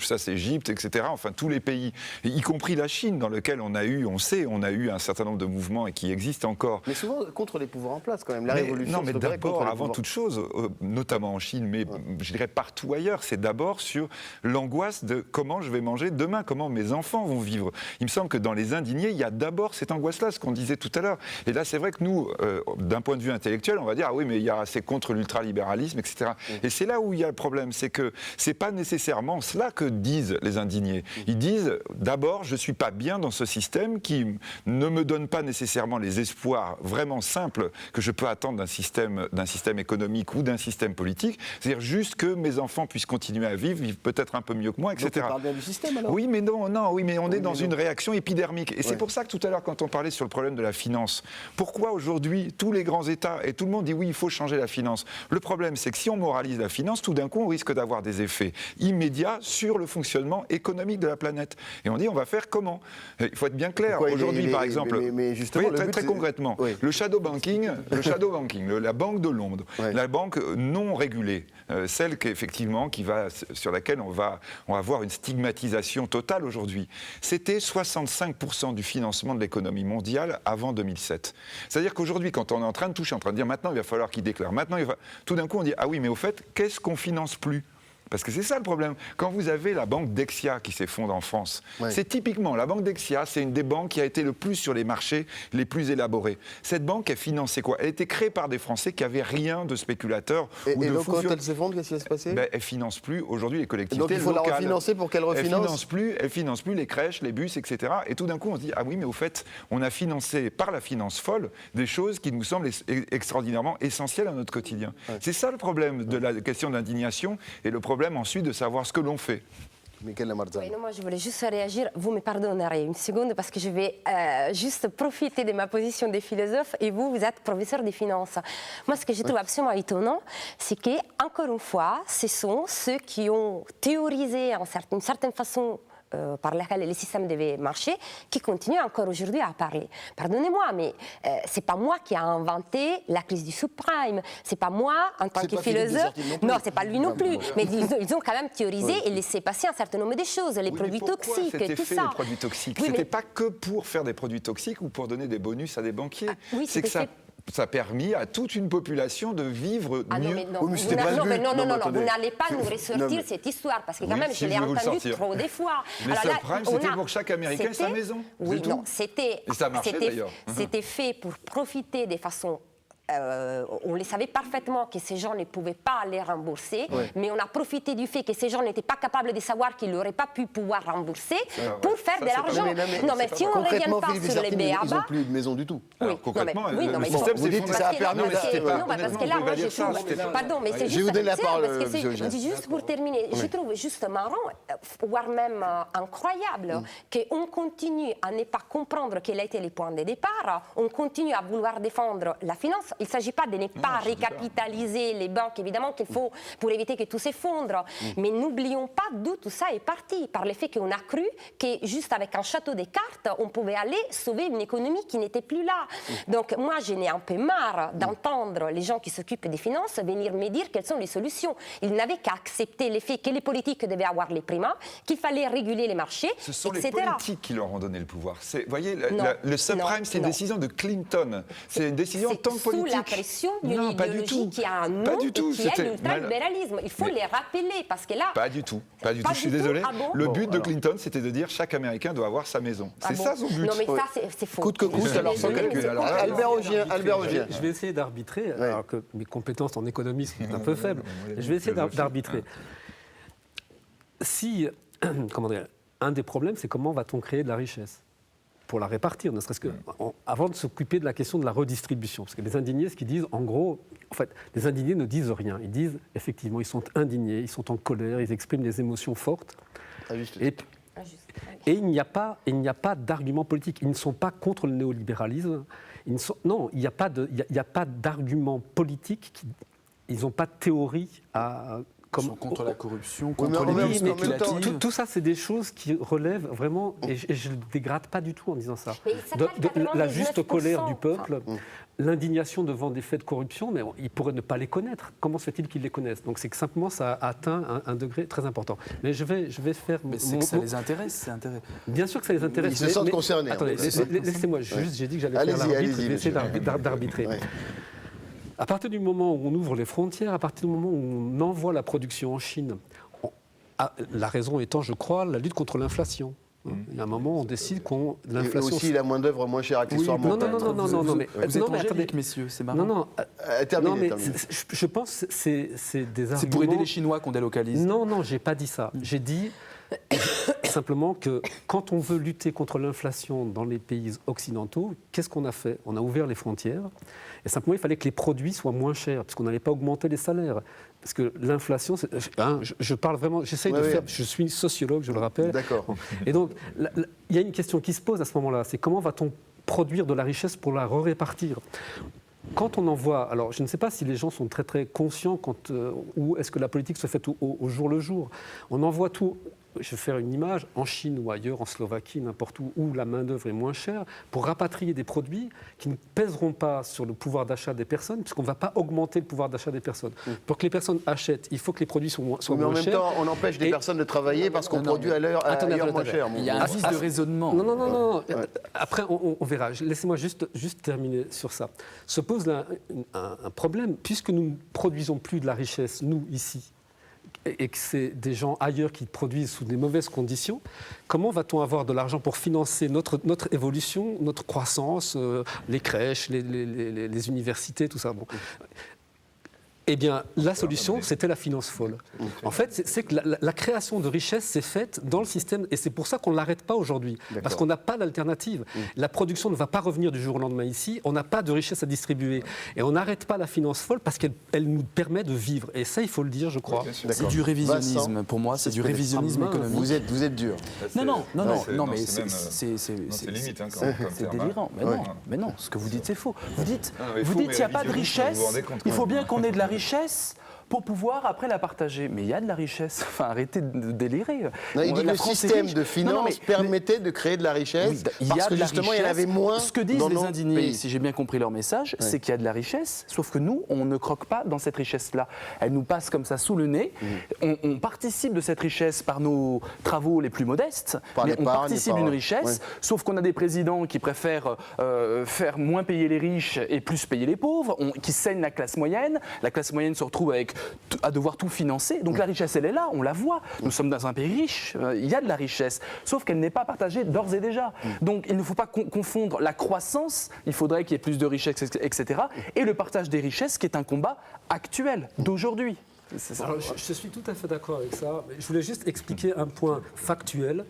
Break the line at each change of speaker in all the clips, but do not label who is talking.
chasse Égypte, etc. Enfin, tous les pays, y compris la Chine, dans lequel on a eu un certain nombre de mouvements et qui existent encore.
Mais souvent contre les pouvoirs en place quand même. La révolution.
Non, mais d'abord, avant toute chose, notamment en Chine, mais je dirais partout ailleurs, c'est d'abord sur l'angoisse de comment je vais manger demain, comment mes enfants vont vivre. Il me semble que dans les indignés, il y a d'abord cette angoisse-là, ce qu'on disait tout à l'heure. Et là, c'est vrai que nous, d'un point de vue intellectuel, on va dire, ah oui, mais c'est contre l'ultralibéralisme, etc. Et c'est là où il y a le problème, c'est que c'est pas nécessairement cela que disent les indignés. Ils disent, d'abord, je suis pas bien dans ce système qui ne me donne pas nécessairement les espoirs vraiment simples que je peux attendre d'un système économique ou d'un système politique. C'est-à-dire juste que mes enfants puissent continuer à vivre peut-être un peu mieux que moi, etc.
Donc on parle bien du système alors ?
Oui, mais mais on est dans une réaction épidermique. Et c'est pour ça que tout à l'heure, quand on parlait sur le problème de la finance, pourquoi aujourd'hui tous les grands États et tout le monde dit oui, il faut changer la finance. Le problème, c'est que si on moralise la finance, tout d'un coup, on risque d'avoir des effets immédiats sur le fonctionnement économique de la planète. Et on dit, on va faire comment ? Il faut être bien clair. Aujourd'hui, par exemple,
mais justement,
très concrètement, le shadow banking, la banque de Londres, la banque non régulée, celle qu'effectivement, sur laquelle on va avoir une stigmatisation totale aujourd'hui, c'était 65% du financement de l'économie mondiale avant 2007. C'est-à-dire qu'aujourd'hui, quand on est en train de toucher, en train de dire maintenant il va falloir qu'il déclare, tout d'un coup on dit ah oui, mais au fait, qu'est-ce qu'on finance plus ? Parce que c'est ça le problème. Quand vous avez la banque Dexia qui s'effondre en France, c'est typiquement, la banque Dexia, c'est une des banques qui a été le plus sur les marchés les plus élaborés. Cette banque, elle finançait quoi ? Elle a été créée par des Français qui n'avaient rien de spéculateurs ou
et
de
donc
fous.
quand elle s'effondre, qu'est-ce qui va se passer ?
Elle ne finance plus aujourd'hui les collectivités
locales. Donc il faut
locales.
la refinancer pour qu'elle refinance ?
Elle finance plus les crèches, les bus, etc. Et tout d'un coup, on se dit, ah oui, mais au fait, on a financé par la finance folle des choses qui nous semblent extraordinairement essentielles à notre quotidien. C'est ça le problème de la question de l'indignation et le problème ensuite de savoir ce que l'on fait.
Oui, non, moi, je voulais juste réagir. Vous me pardonnerez une seconde parce que je vais juste profiter de ma position de philosophe et vous êtes professeur des finances. Moi, ce que je trouve absolument étonnant, c'est que, encore une fois, ce sont ceux qui ont théorisé une certaine façon par laquelle les systèmes devaient marcher, qui continuent encore aujourd'hui à parler. Pardonnez-moi, mais c'est pas moi qui ai inventé la crise du subprime. C'est pas moi, en tant que philosophe. Non, c'est pas lui non plus. Mais ils ont quand même théorisé et laissé passer un certain nombre de choses, les produits toxiques,
c'était
tout
fait,
ça.
Les produits toxiques.
Oui,
c'était pas que pour faire des produits toxiques ou pour donner des bonus à des banquiers.
Oui,
c'est que ça a permis à toute une population de vivre mieux.
Non, vous n'allez pas nous ressortir cette histoire, parce que quand même, je l'ai entendue trop des fois.
Mais ce subprime, c'était pour chaque Américain sa maison.
Oui, non, c'était fait pour profiter de façon... on les savait parfaitement que ces gens ne pouvaient pas les rembourser, mais on a profité du fait que ces gens n'étaient pas capables de savoir qu'ils n'auraient pas pu pouvoir rembourser pour faire de l'argent. Non, mais si on ne revient pas sur les BABA...
Ils n'ont plus de maison du tout.
Alors, concrètement, le système s'est fondé.
Ça a permis...
Non, parce que là, moi, je trouve... Pardon, mais c'est juste...
Je vais vous donner la parole,
juste pour terminer, je trouve juste marrant, voire même incroyable, qu'on continue à ne pas comprendre quel a été le point de départ, on continue à vouloir défendre la finance. Il ne s'agit pas de ne pas récapitaliser les banques, évidemment qu'il faut pour éviter que tout s'effondre. Mais n'oublions pas d'où tout ça est parti, par le fait qu'on a cru que juste avec un château de cartes, on pouvait aller sauver une économie qui n'était plus là. Donc moi, je n'ai un peu marre d'entendre les gens qui s'occupent des finances venir me dire quelles sont les solutions. Ils n'avaient qu'à accepter le fait que les politiques devaient avoir les primats, qu'il fallait réguler les marchés, etc.
Ce sont les politiques qui leur ont donné le pouvoir. Vous voyez, le subprime, c'est une décision de Clinton. C'est une décision en tant que politique.
Sous la pression d'une idéologie qui a un nom et qui est l'ultralibéralisme. Il faut les rappeler, parce que là...
Pas du tout. Je suis désolé. Le but de Clinton, c'était de dire chaque Américain doit avoir sa maison. C'est ça son but.
Non, mais ça, c'est faux.
Coûte que coûte, alors sans calcul. Albert Augier.
Je vais essayer d'arbitrer, alors que mes compétences en économie sont un peu faibles. Je vais essayer d'arbitrer. Si, comment dire, un des problèmes, c'est comment va-t-on créer de la richesse pour la répartir, ne serait-ce que avant de s'occuper de la question de la redistribution. Parce que les indignés, ce qu'ils disent, en gros, en fait, les indignés ne disent rien. Ils disent, effectivement, ils sont indignés, ils sont en colère, ils expriment des émotions fortes. Et il n'y a pas d'argument politique. Ils ne sont pas contre le néolibéralisme. Non, il n'y a pas d'argument politique. Ils n'ont pas de théorie
Ils sont contre la corruption,
mais
contre
en
les
même
milieux
temps-
spéculatifs.
Tout ça, c'est des choses qui relèvent vraiment, et je ne dégrade pas du tout en disant ça,
Mais ça parle pas
la
des
juste
9%.
colère du peuple, l'indignation devant des faits de corruption, mais ils pourraient ne pas les connaître. Comment se fait-il qu'ils les connaissent? Donc c'est que simplement, ça a atteint un degré très important. Mais je vais faire...
Mais c'est que ça les intéresse, c'est intéressant.
Bien sûr que ça les intéresse.
Ils se sentent concernés, en
Attendez,
fait.
laissez-moi juste, j'ai dit que j'allais faire
Allez-y,
l'arbitre, je vais
allez-y,
essayer
monsieur.
d'arbitrer.
Ouais.
À partir du moment où on ouvre les frontières, à partir du moment où on envoie la production en Chine, la raison étant, je crois, la lutte contre l'inflation. Il y a un moment, on décide qu'on
Et
l'inflation.
aussi la main-d'œuvre moins chère accessoirement.
non, non, mais
Vous êtes
non, mais
angélique,
attendez.
messieurs, c'est marrant.
Non, non,
Terminez,
non, mais
terminez.
je pense que c'est des arguments.
C'est pour aider les Chinois qu'on délocalise.
Non, j'ai pas dit ça. J'ai dit simplement que quand on veut lutter contre l'inflation dans les pays occidentaux, qu'est-ce qu'on a fait? On a ouvert les frontières et simplement il fallait que les produits soient moins chers parce qu'on n'allait pas augmenter les salaires. Parce que l'inflation, je parle vraiment, j'essaye de faire, je suis sociologue, je le rappelle.
D'accord.
Et donc, il y a une question qui se pose à ce moment-là, c'est comment va-t-on produire de la richesse pour la répartir? Quand on envoie, alors je ne sais pas si les gens sont très très conscients où est-ce que la politique se fait au jour le jour. On envoie tout. Je vais faire une image, en Chine ou ailleurs, en Slovaquie, n'importe où la main-d'œuvre est moins chère, pour rapatrier des produits qui ne pèseront pas sur le pouvoir d'achat des personnes, puisqu'on ne va pas augmenter le pouvoir d'achat des personnes. Pour que les personnes achètent, il faut que les produits soient moins chers.
Mais en même temps, on empêche des personnes de travailler parce qu'on produit ailleurs moins cher.
Il y a un vice de raisonnement.
Non. Après, on verra. Laissez-moi juste terminer sur ça. Se pose là un problème, puisque nous ne produisons plus de la richesse, nous, ici, et que c'est des gens ailleurs qui produisent sous des mauvaises conditions, comment va-t-on avoir de l'argent pour financer notre évolution, notre croissance, les crèches, les universités, tout ça Eh bien, la solution, c'était la finance folle. En fait, c'est que la création de richesse s'est faite dans le système, et c'est pour ça qu'on ne l'arrête pas aujourd'hui, parce qu'on n'a pas d'alternative. La production ne va pas revenir du jour au lendemain ici, on n'a pas de richesse à distribuer. Et on n'arrête pas la finance folle parce qu'elle nous permet de vivre. Et ça, il faut le dire, je crois.
C'est du révisionnisme, pour moi, c'est du révisionnisme économique.
Vous êtes dur.
Non, mais c'est
limite hein,
c'est délirant. Mais non, ce que vous dites, c'est faux. Vous dites
mais
qu'il n'y a pas de
révisionnisme, vous vous
richesse,
rendez compte,
il faut
quand même.
bien qu'on ait de la richesse pour pouvoir après la partager. Mais il y a de la richesse. Enfin, arrêtez de délirer.
Non, il dit que
La
le
France est
système
riche.
de finance permettait de créer de la richesse parce que justement, il y en avait moins.
Ce que disent
dans
les
nos
indignés,
pays.
si j'ai bien compris leur message, c'est qu'il y a de la richesse, sauf que nous, on ne croque pas dans cette richesse-là. Elle nous passe comme ça sous le nez. On participe de cette richesse par nos travaux les plus modestes,
Par
mais on
l'épargne,
participe
par-
d'une richesse, sauf qu'on a des présidents qui préfèrent faire moins payer les riches et plus payer les pauvres, qui saignent la classe moyenne. La classe moyenne se retrouve à devoir tout financer. Donc la richesse, elle est là, on la voit. Nous sommes dans un pays riche, il y a de la richesse, sauf qu'elle n'est pas partagée d'ores et déjà. Donc il ne faut pas confondre la croissance, il faudrait qu'il y ait plus de richesse, etc., et le partage des richesses, qui est un combat actuel, d'aujourd'hui. C'est ça.
Alors, je suis tout à fait d'accord avec ça. Mais je voulais juste expliquer un point factuel.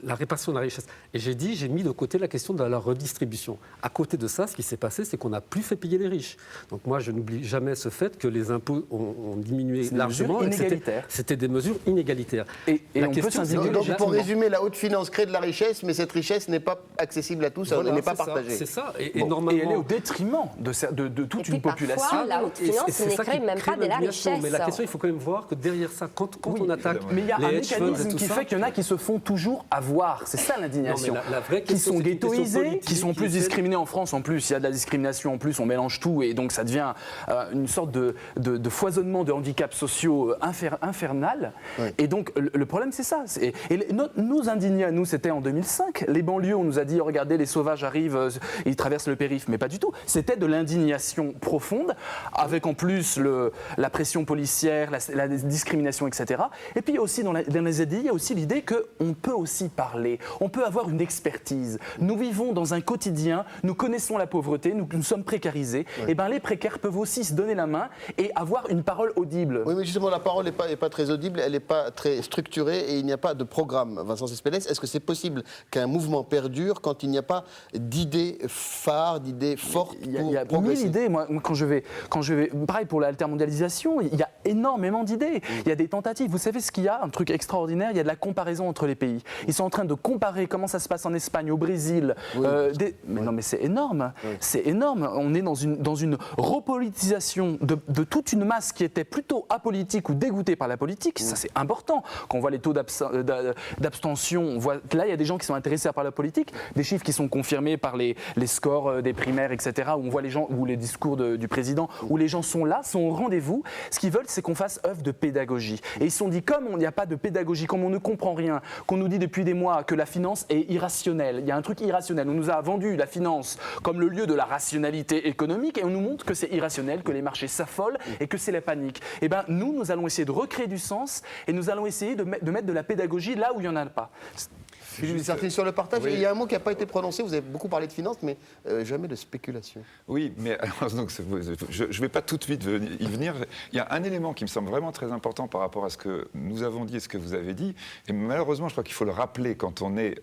La répartition de la richesse. Et j'ai mis de côté la question de la redistribution. À côté de ça, ce qui s'est passé, c'est qu'on n'a plus fait payer les riches. Donc moi, je n'oublie jamais ce fait que les impôts ont diminué
des
largement.
mesures
et
inégalitaires.
C'était des mesures inégalitaires.
Et
la
on peut
question,
s'indigner
c'est-
Donc, pour
légitimement.
résumer, la haute finance crée de la richesse, mais cette richesse n'est pas accessible à tous,
Voilà,
elle n'est pas
c'est ça,
partagée.
C'est ça. Et
Bon,
normalement.
et elle est au détriment de toute
Et puis
une population.
parfois, la haute
Et
finance
c'est
ne
ça
crée
qui
même
crée
pas de la
l'indignation.
richesse.
Mais la question, il faut quand même voir que derrière ça, quand on attaque
Mais il y a un
les hedge funds et
mécanisme
tout
qui
ça,
fait qu'il y en a qui se font toujours avoir. C'est ça l'indignation.
Non, mais la vraie
Qui
question,
sont
c'est une question
ghettoisés,
politique,
qui sont plus
qui est-
discriminés en France en plus. Il y a de la discrimination en plus, on mélange tout et donc ça devient une sorte de foisonnement de handicaps sociaux infernal.
Oui.
Et donc le problème c'est ça. Nos indignés à nous, c'était en 2005. Les banlieues, on nous a dit regardez les sauvages arrivent, ils traversent le périph', mais pas du tout. C'était de l'indignation profonde, avec en plus la pression policière, la discrimination, etc. Et puis aussi dans les ZDI, il y a aussi l'idée qu'on peut aussi parler, on peut avoir une expertise. Nous vivons dans un quotidien, nous connaissons la pauvreté, nous sommes précarisés.
Oui.
Et bien les précaires peuvent aussi se donner la main et avoir une parole audible.
Oui, mais justement, la parole n'est pas très audible, elle n'est pas très structurée et il n'y a pas de programme. Vincent Cespedes, est-ce que c'est possible qu'un mouvement perdure quand il n'y a pas d'idées phares, d'idées fortes
Il y a
pour progresser?
1000 idées. Moi, quand je vais, pareil pour l'altermondialisation, il y a énormément d'idées. Il y a des tentatives. Vous savez ce qu'il y a? Un truc extraordinaire, il y a de la comparaison entre les pays. Ils sont sont en train de comparer comment ça se passe en Espagne, au Brésil. Mais non, mais c'est énorme. C'est énorme. On est dans une repolitisation de toute une masse qui était plutôt apolitique ou dégoûtée par la politique. Ça, c'est important. Quand on voit les taux d'abstention, on voit que là, il y a des gens qui sont intéressés par la politique, des chiffres qui sont confirmés par les scores des primaires, etc., où on voit les gens, ou les discours du président, où les gens sont là, sont au rendez-vous. Ce qu'ils veulent, c'est qu'on fasse œuvre de pédagogie. Et ils se sont dit, comme il n'y a pas de pédagogie, comme on ne comprend rien, qu'on nous dit depuis des mois que la finance est irrationnelle, il y a un truc irrationnel. On nous a vendu la finance comme le lieu de la rationalité économique et on nous montre que c'est irrationnel, que les marchés s'affolent et que c'est la panique. Eh bien, nous allons essayer de recréer du sens et nous allons essayer de mettre de la pédagogie là où il n'y en a pas.
Philippe Sartine, sur le partage,
oui.
il y a un mot qui n'a pas été prononcé, vous avez beaucoup parlé de finance, mais jamais de spéculation.
Oui, mais alors, donc, je ne vais pas tout de suite y venir. Il y a un élément qui me semble vraiment très important par rapport à ce que nous avons dit et ce que vous avez dit. Et malheureusement, je crois qu'il faut le rappeler quand on est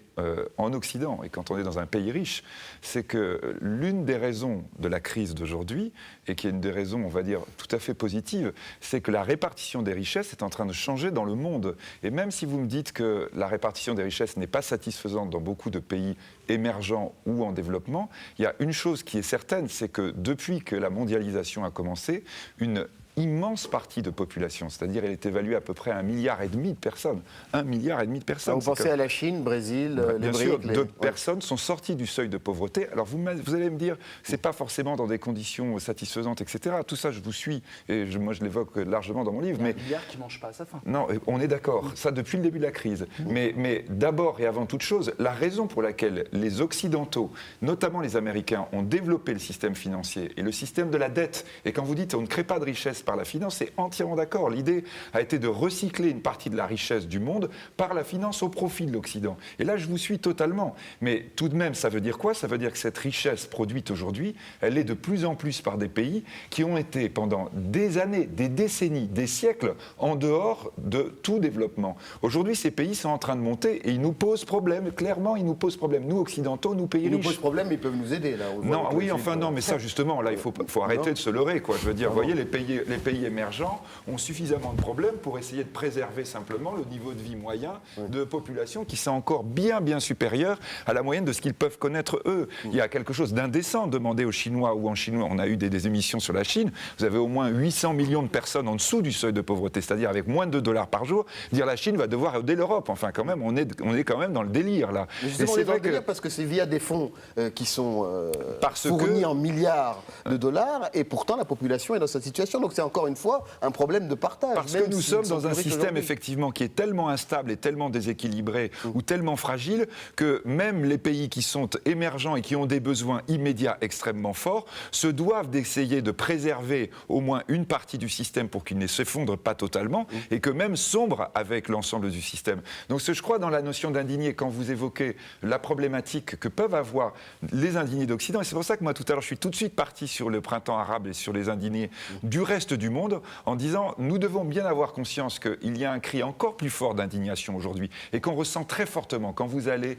en Occident et quand on est dans un pays riche, c'est que l'une des raisons de la crise d'aujourd'hui, et qui est une des raisons, on va dire, tout à fait positives, c'est que la répartition des richesses est en train de changer dans le monde. Et même si vous me dites que la répartition des richesses n'est pas satisfaisante dans beaucoup de pays émergents ou en développement, il y a une chose qui est certaine, c'est que depuis que la mondialisation a commencé, une immense partie de population, c'est-à-dire elle est évaluée à peu près à 1,5 milliard de personnes. 1,5 milliard de personnes.
Vous pensez à la Chine, Brésil, les
bien sûr,
BRICS,
d'autres personnes sont sorties du seuil de pauvreté. Alors vous allez me dire, c'est pas forcément dans des conditions satisfaisantes, etc. Tout ça, je vous suis, et moi je l'évoque largement dans mon livre.
Il y a
mais
un milliard qui ne mange pas à sa faim.
Non, on est d'accord, ça depuis le début de la crise. Mais d'abord et avant toute chose, la raison pour laquelle les Occidentaux, notamment les Américains, ont développé le système financier et le système de la dette, et quand vous dites on ne crée pas de richesse par la finance, c'est entièrement d'accord. L'idée a été de recycler une partie de la richesse du monde par la finance au profit de l'Occident. Et là, je vous suis totalement. Mais tout de même, ça veut dire quoi ? Ça veut dire que cette richesse produite aujourd'hui, elle est de plus en plus par des pays qui ont été pendant des années, des décennies, des siècles en dehors de tout développement. Aujourd'hui, ces pays sont en train de monter et ils nous posent problème. Clairement, ils nous posent problème. Nous, Occidentaux, nous, pays
Ils nous
riches.
posent problème, mais ils peuvent nous aider, là.
Non, oui, enfin non, mais ça justement, là, il faut arrêter de se leurrer, quoi. Je veux dire, vous voyez, les pays émergents ont suffisamment de problèmes pour essayer de préserver simplement le niveau de vie moyen de population qui sont encore bien supérieur à la moyenne de ce qu'ils peuvent connaître eux. Il y a quelque chose d'indécent. Demandez aux Chinois ou en Chinois, on a eu des émissions sur la Chine, vous avez au moins 800 millions de personnes en dessous du seuil de pauvreté, c'est-à-dire avec moins de $2 par jour, dire la Chine va devoir aider l'Europe. Enfin, quand même, on est quand même dans le délire, là.
Mais justement, on est dans le délire parce que c'est via des fonds qui sont fournis en milliards de dollars, et pourtant la population est dans cette situation. Donc c'est encore une fois un problème de partage.
Parce que nous sommes dans un système effectivement qui est tellement instable et tellement déséquilibré ou tellement fragile que même les pays qui sont émergents et qui ont des besoins immédiats extrêmement forts se doivent d'essayer de préserver au moins une partie du système pour qu'il ne s'effondre pas totalement et que même sombre avec l'ensemble du système. Donc je crois dans la notion d'indigné quand vous évoquez la problématique que peuvent avoir les indignés d'Occident, et c'est pour ça que moi tout à l'heure je suis tout de suite parti sur le printemps arabe et sur les indignés du reste du monde en disant nous devons bien avoir conscience qu'il y a un cri encore plus fort d'indignation aujourd'hui et qu'on ressent très fortement quand vous allez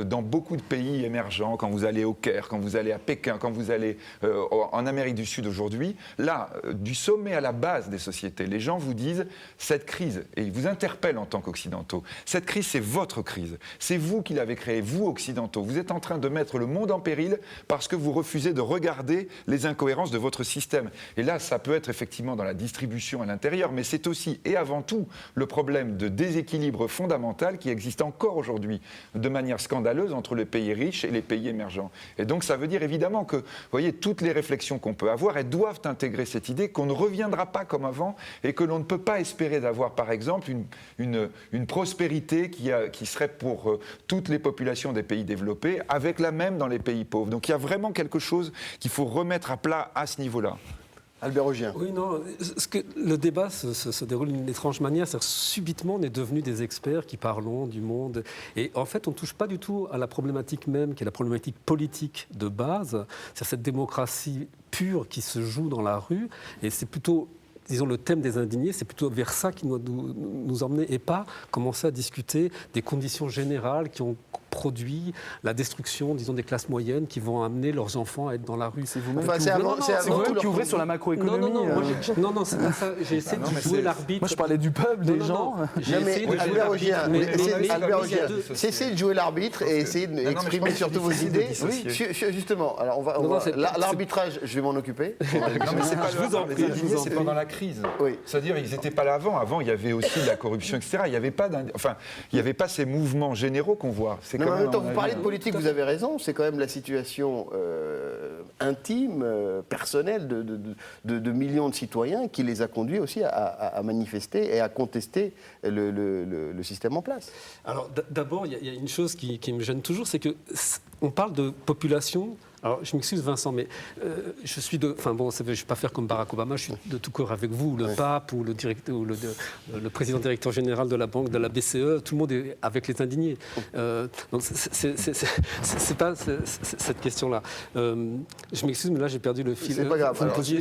dans beaucoup de pays émergents, quand vous allez au Caire, quand vous allez à Pékin, quand vous allez en Amérique du Sud aujourd'hui, là, du sommet à la base des sociétés, les gens vous disent cette crise, et ils vous interpellent en tant qu'occidentaux, cette crise c'est votre crise, c'est vous qui l'avez créée, vous occidentaux, vous êtes en train de mettre le monde en péril parce que vous refusez de regarder les incohérences de votre système. Et là, ça peut être effectivement dans la distribution à l'intérieur, mais c'est aussi et avant tout le problème de déséquilibre fondamental qui existe encore aujourd'hui de manière scandaleuse entre les pays riches et les pays émergents. Et donc ça veut dire évidemment que, vous voyez, toutes les réflexions qu'on peut avoir, elles doivent intégrer cette idée qu'on ne reviendra pas comme avant et que l'on ne peut pas espérer d'avoir par exemple une prospérité qui serait pour toutes les populations des pays développés avec la même dans les pays pauvres. Donc il y a vraiment quelque chose qu'il faut remettre à plat à ce niveau-là.
Albert Augien.
Oui, non, le débat se déroule d'une étrange manière. C'est-à-dire, subitement, on est devenus des experts qui parlons du monde. Et en fait, on ne touche pas du tout à la problématique même, qui est la problématique politique de base. C'est cette démocratie pure qui se joue dans la rue. Et c'est plutôt, disons, le thème des indignés, c'est plutôt vers ça qui doit nous emmener et pas commencer à discuter des conditions générales qui ont produit la destruction, disons, des classes moyennes qui vont amener leurs enfants à être dans la rue.
C'est vous-même
Enfin,
qui
c'est
ouvrez-
avant-
non,
c'est
non,
avant
c'est vous-même
tout
qui
leur
ouvrez sur la macroéconomie.
Non, c'est pas ça. J'ai essayé
non,
de
mais
jouer
c'est-
l'arbitre.
Moi, je parlais du peuple, des gens.
J'ai
Non, mais
essayé de jouer
Albert Augien,
l'arbitre. Mais
Albert
il y a
Augien,
deux-
cessez de jouer l'arbitre et essayez
non, mais je
d'exprimer
pense que
surtout
c'est
vos
difficile de
idées.
dissocier.
Justement, alors
Non, non, c'est-
l'arbitrage, je vais m'en occuper.
Non, mais c'est pas
Je vous en
les
prie, je
indignés,
vous en
c'est
prie.
pendant la crise.
Oui.
C'est-à-dire, ils n'étaient pas là avant. Avant, il y avait aussi de la corruption, etc. Il n'y avait pas, il y avait pas ces mouvements généraux qu'on voit. C'est
Non, mais
quand
en même
même,
temps,
à mon
vous
avis,
parlez de politique, vous avez raison, c'est quand même la situation intime, personnelle de millions de citoyens qui les a conduits aussi à manifester et à contester le système en place.
Alors d'abord, il y a une chose qui me gêne toujours, c'est que on parle de population. Alors, je m'excuse Vincent, mais je suis de... Enfin bon, je ne vais pas faire comme Barack Obama, je suis de tout cœur avec vous, le pape ou le président directeur général de la banque, de la BCE, tout le monde est avec les indignés. Donc c'est pas cette question-là. Je m'excuse, mais là j'ai perdu le fil.
C'est pas grave.
Vous me
Alors,
posiez-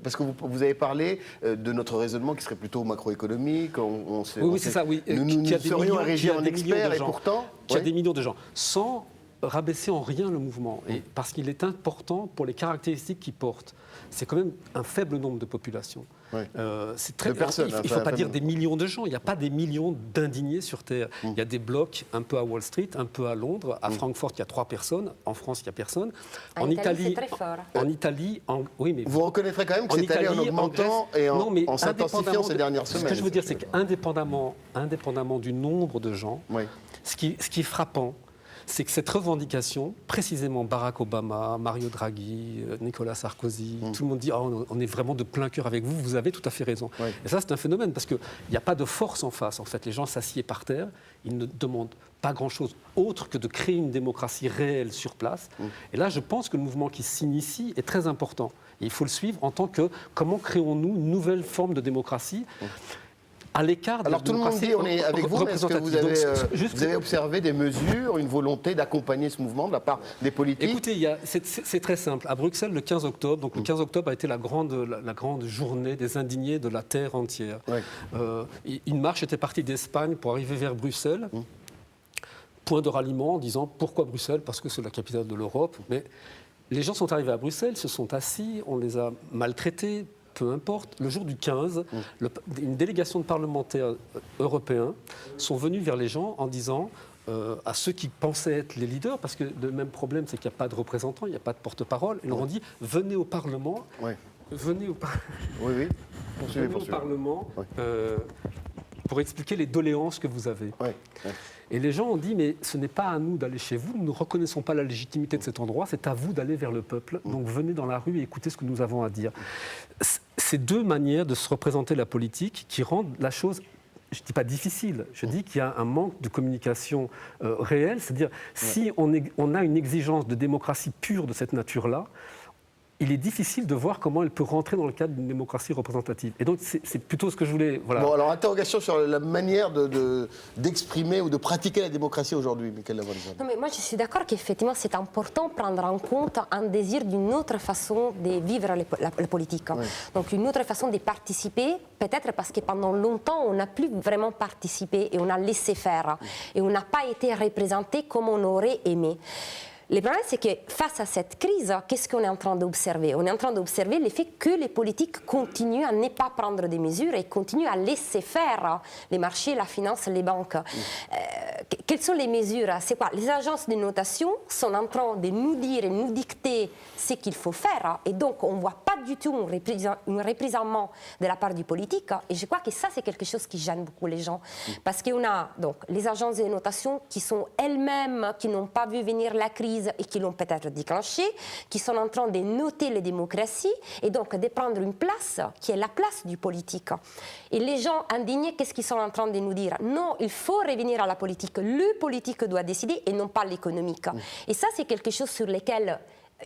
parce que vous avez parlé de notre raisonnement qui serait plutôt macroéconomique.
Oui, c'est ça, oui.
Nous
Qui a des
serions
millions-
érigés
qui a
en
des millions
experts
de
et
gens.
pourtant...
Qui a
Ouais.
des millions de gens, sans rabaisser en rien le mouvement, et parce qu'il est important pour les caractéristiques qu'il porte. C'est quand même un faible nombre de populations.
Ouais.
C'est très,
De personnes,
il ne
enfin,
faut pas
un
dire
faible
des millions de gens, il n'y a pas des millions d'indignés sur Terre. Il y a des blocs un peu à Wall Street, un peu à Londres, à Francfort il y a 3 personnes, en France il n'y a personne.
En Italie, c'est très fort.
En Italie, oui, mais
Vous reconnaîtrez quand même que
en
c'est allé en
Italie,
augmentant
Grèce-
et
Non, mais
en s'intensifiant
indépendamment
ces
de-
dernières semaines.
Ce que je veux dire, c'est qu'indépendamment du nombre de gens,
Oui.
ce qui est frappant, c'est que cette revendication, précisément Barack Obama, Mario Draghi, Nicolas Sarkozy, tout le monde dit oh, on est vraiment de plein cœur avec vous, vous avez tout à fait raison.
Oui.
Et ça, c'est un phénomène, parce qu'il n'y a pas de force en face. En fait, les gens s'assiedent par terre, ils ne demandent pas grand-chose autre que de créer une démocratie réelle sur place. Et là, je pense que le mouvement qui s'initie est très important. Et il faut le suivre en tant que comment créons-nous une nouvelle forme de démocratie à l'écart de
Alors
la
tout le monde
démocratie
dit, on est avec vous, mais est-ce que vous
représentative.
avez,
Donc, juste-
vous avez observé des mesures, une volonté d'accompagner ce mouvement de la part des politiques?
Écoutez, c'est très simple. À Bruxelles, le 15 octobre, donc le 15 octobre a été la grande journée des indignés de la terre entière.
Ouais.
Une marche était partie d'Espagne pour arriver vers Bruxelles. Point de ralliement en disant pourquoi Bruxelles? Parce que c'est la capitale de l'Europe. Mais les gens sont arrivés à Bruxelles, se sont assis, on les a maltraités. Peu importe, le jour du 15, une délégation de parlementaires européens sont venus vers les gens en disant à ceux qui pensaient être les leaders, parce que le même problème, c'est qu'il n'y a pas de représentants, il n'y a pas de porte-parole, ils leur ont dit venez au Parlement,
Ouais.
venez au,
Oui, oui. Poursuivez,
venez au
poursuivez.
Parlement
Ouais.
pour expliquer les doléances que vous avez.
Ouais, ouais.
Et les gens ont dit, mais ce n'est pas à nous d'aller chez vous, nous ne reconnaissons pas la légitimité de cet endroit, c'est à vous d'aller vers le peuple. Donc venez dans la rue et écoutez ce que nous avons à dire. C'est deux manières de se représenter la politique qui rendent la chose, je ne dis pas difficile, je dis qu'il y a un manque de communication réelle, c'est-à-dire si on a une exigence de démocratie pure de cette nature-là, il est difficile de voir comment elle peut rentrer dans le cadre d'une démocratie représentative. Et donc, c'est plutôt ce que je voulais... Voilà.
Bon, alors interrogation sur la manière d'exprimer ou de pratiquer la démocratie aujourd'hui, Michael Lavalzade.
Non, mais moi, je suis d'accord qu'effectivement, c'est important de prendre en compte un désir d'une autre façon de vivre la politique.
Oui.
Donc, une autre façon de participer, peut-être parce que pendant longtemps, on n'a plus vraiment participé et on a laissé faire. Et on n'a pas été représenté comme on aurait aimé. Le problème, c'est que face à cette crise, qu'est-ce qu'on est en train d'observer? On est en train d'observer le fait que les politiques continuent à ne pas prendre des mesures et continuent à laisser faire les marchés, la finance, les banques. Quelles sont les mesures? C'est quoi? Les agences de notation sont en train de nous dire et nous dicter ce qu'il faut faire. Et donc, on ne voit pas du tout un représentement de la part du politique. Et je crois que ça, c'est quelque chose qui gêne beaucoup les gens. Parce qu'on a donc les agences de notation qui sont elles-mêmes, qui n'ont pas vu venir la crise et qui l'ont peut-être déclenchée, qui sont en train de noter les démocraties et donc de prendre une place qui est la place du politique. Et les gens indignés, qu'est-ce qu'ils sont en train de nous dire? Non, il faut revenir à la politique. Le politique doit décider et non pas l'économique. Et ça, c'est quelque chose sur lequel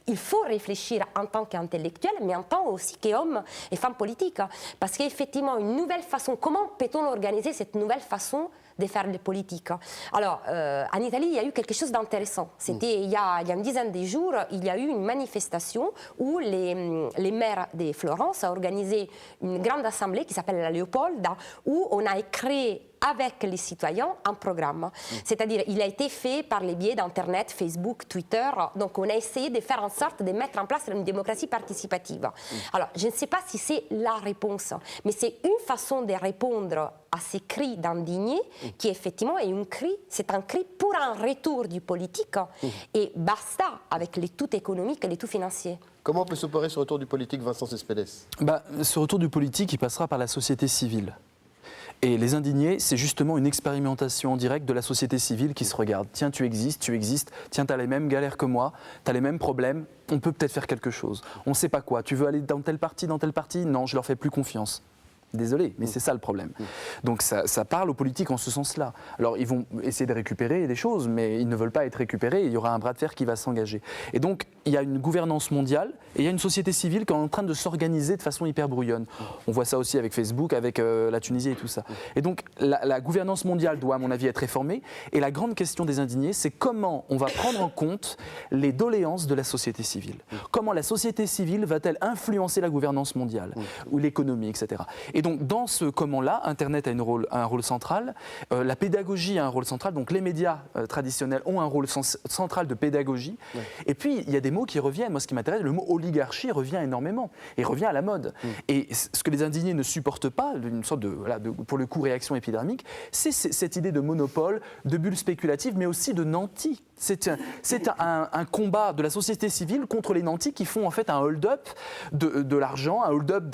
il faut réfléchir en tant qu'intellectuel, mais en tant aussi qu'homme et femme politique. Parce qu'effectivement, une nouvelle façon, comment peut-on organiser cette nouvelle façon de faire de politique? Alors, en Italie, il y a eu quelque chose d'intéressant. C'était il y a une dizaine de jours, il y a eu une manifestation où les maires de Florence ont organisé une grande assemblée qui s'appelle la Léopolda, où on a créé avec les citoyens un programme. C'est-à-dire, il a été fait par les biais d'Internet, Facebook, Twitter. Donc, on a essayé de faire en sorte de mettre en place une démocratie participative. Alors, je ne sais pas si c'est la réponse, mais c'est une façon de répondre à ces cris d'indignés qui, effectivement, c'est un cri pour un retour du politique et basta avec les tout économiques et les tout financiers.
Comment peut s'opérer ce retour du politique, Vincent Cespedes?
Ce retour du politique, il passera par la société civile. Et les indignés, c'est justement une expérimentation en direct de la société civile qui se regarde. Tiens, tu existes, tiens, tu as les mêmes galères que moi, tu as les mêmes problèmes, on peut peut-être faire quelque chose. On ne sait pas quoi. Tu veux aller dans tel parti, non, je leur fais plus confiance. Désolé, mais c'est ça le problème. Donc ça parle aux politiques en ce sens-là. Alors ils vont essayer de récupérer des choses, mais ils ne veulent pas être récupérés, il y aura un bras de fer qui va s'engager. Et donc il y a une gouvernance mondiale et il y a une société civile qui est en train de s'organiser de façon hyper brouillonne. On voit ça aussi avec Facebook, avec la Tunisie et tout ça. Et donc la gouvernance mondiale doit à mon avis être réformée et la grande question des indignés, c'est comment on va prendre en compte les doléances de la société civile. Comment la société civile va-t-elle influencer la gouvernance mondiale ou l'économie, etc. Et donc, dans ce comment-là, Internet a un rôle central, la pédagogie a un rôle central, donc les médias traditionnels ont un rôle central de pédagogie. Ouais. Et puis, il y a des mots qui reviennent. Moi, ce qui m'intéresse, le mot oligarchie revient énormément et revient à la mode. Et ce que les indignés ne supportent pas, une sorte pour le coup, réaction épidermique, c'est cette idée de monopole, de bulle spéculative, mais aussi de nantis. C'est un combat de la société civile contre les nantis qui font en fait un hold-up de l'argent, un hold-up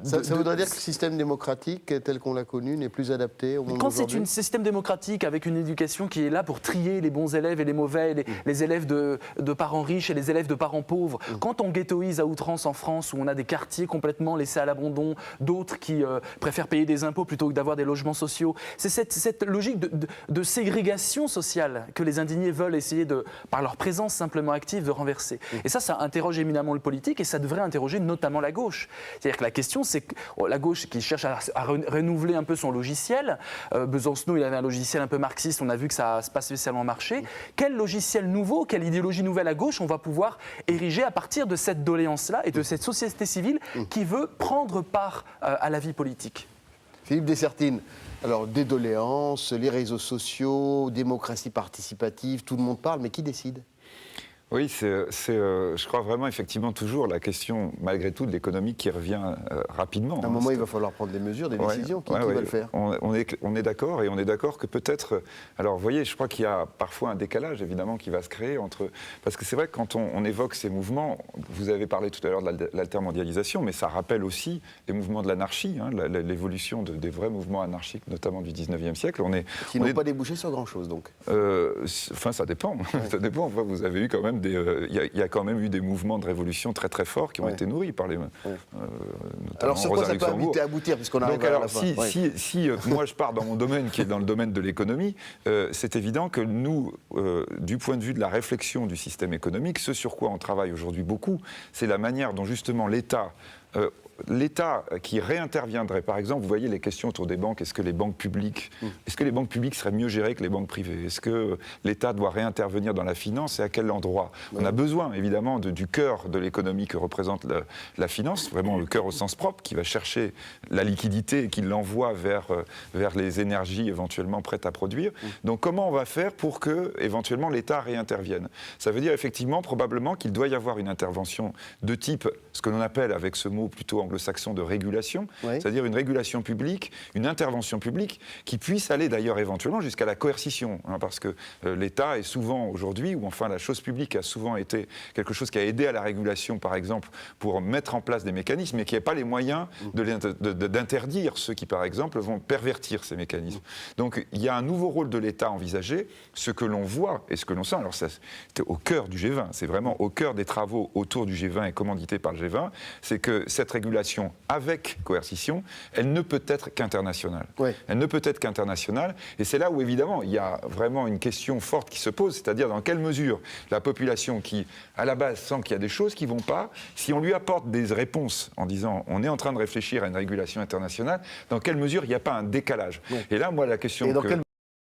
ça voudrait dire que le système démocratique tel qu'on l'a connu n'est plus adapté au monde d'aujourd'hui.
Quand c'est un système démocratique avec une éducation qui est là pour trier les bons élèves et les mauvais, les élèves de parents riches et les élèves de parents pauvres, quand on ghettoise à outrance en France où on a des quartiers complètement laissés à l'abandon, d'autres qui préfèrent payer des impôts plutôt que d'avoir des logements sociaux, c'est cette logique de ségrégation sociale que les indignés veulent essayer par leur présence simplement active, de renverser. Et ça interroge éminemment le politique et ça devrait interroger notamment la gauche. C'est-à-dire que la question, c'est que la gauche qui cherche à renouveler un peu son logiciel, Besancenot, il avait un logiciel un peu marxiste, on a vu que ça n'a pas spécialement marché. Quel logiciel nouveau, quelle idéologie nouvelle à gauche on va pouvoir ériger à partir de cette doléance-là et de cette société civile qui veut prendre part à la vie politique?
Philippe Dessertine, alors des doléances, les réseaux sociaux, démocratie participative, tout le monde parle, mais qui décide ?
Oui, je crois vraiment effectivement toujours la question, malgré tout, de l'économie qui revient rapidement.
À un moment, il va falloir prendre des mesures, des décisions. Qui va le faire ?
On est d'accord, et on est d'accord que peut-être... Alors, vous voyez, je crois qu'il y a parfois un décalage, évidemment, qui va se créer entre... Parce que c'est vrai que quand on évoque ces mouvements, vous avez parlé tout à l'heure de l'altermondialisation, mais ça rappelle aussi les mouvements de l'anarchie, l'évolution des vrais mouvements anarchiques, notamment du 19e siècle.
Qui n'ont pas débouché sur grand-chose, donc.
Enfin, ça dépend. Ça dépend. Enfin, vous avez eu quand même il y a quand même eu des mouvements de révolution très très forts qui ont été nourris par les notamment
alors sur quoi ça peut aboutir puisqu'on arrive à la fin.
Si moi je pars dans mon domaine qui est dans le domaine de l'économie, c'est évident que nous, du point de vue de la réflexion du système économique, ce sur quoi on travaille aujourd'hui beaucoup, c'est la manière dont justement l'État qui réinterviendrait, par exemple, vous voyez les questions autour des banques, est-ce que les banques publiques seraient mieux gérées que les banques privées? Est-ce que l'État doit réintervenir dans la finance et à quel endroit? On a besoin, évidemment, du cœur de l'économie que représente la finance, vraiment le cœur au sens propre, qui va chercher la liquidité et qui l'envoie vers les énergies éventuellement prêtes à produire. Donc comment on va faire pour que, éventuellement, l'État réintervienne? Ça veut dire, effectivement, probablement qu'il doit y avoir une intervention de type, ce que l'on appelle, avec ce mot plutôt anglo-saxon, de régulation, c'est-à-dire une régulation publique, une intervention publique qui puisse aller d'ailleurs éventuellement jusqu'à la coercition, parce que l'État est souvent aujourd'hui, ou enfin la chose publique a souvent été quelque chose qui a aidé à la régulation, par exemple, pour mettre en place des mécanismes, mais qui n'a pas les moyens d'interdire ceux qui, par exemple, vont pervertir ces mécanismes. Donc il y a un nouveau rôle de l'État envisagé, ce que l'on voit et ce que l'on sent, alors ça c'était au cœur du G20, c'est vraiment au cœur des travaux autour du G20 et commandité par le G20, c'est que cette régulation avec coercition, elle ne peut être qu'internationale. Elle ne peut être qu'internationale, et c'est là où, évidemment, il y a vraiment une question forte qui se pose, c'est-à-dire dans quelle mesure la population qui, à la base, sent qu'il y a des choses qui ne vont pas, si on lui apporte des réponses en disant on est en train de réfléchir à une régulation internationale, dans quelle mesure il n'y a pas un décalage? Et là, moi, la question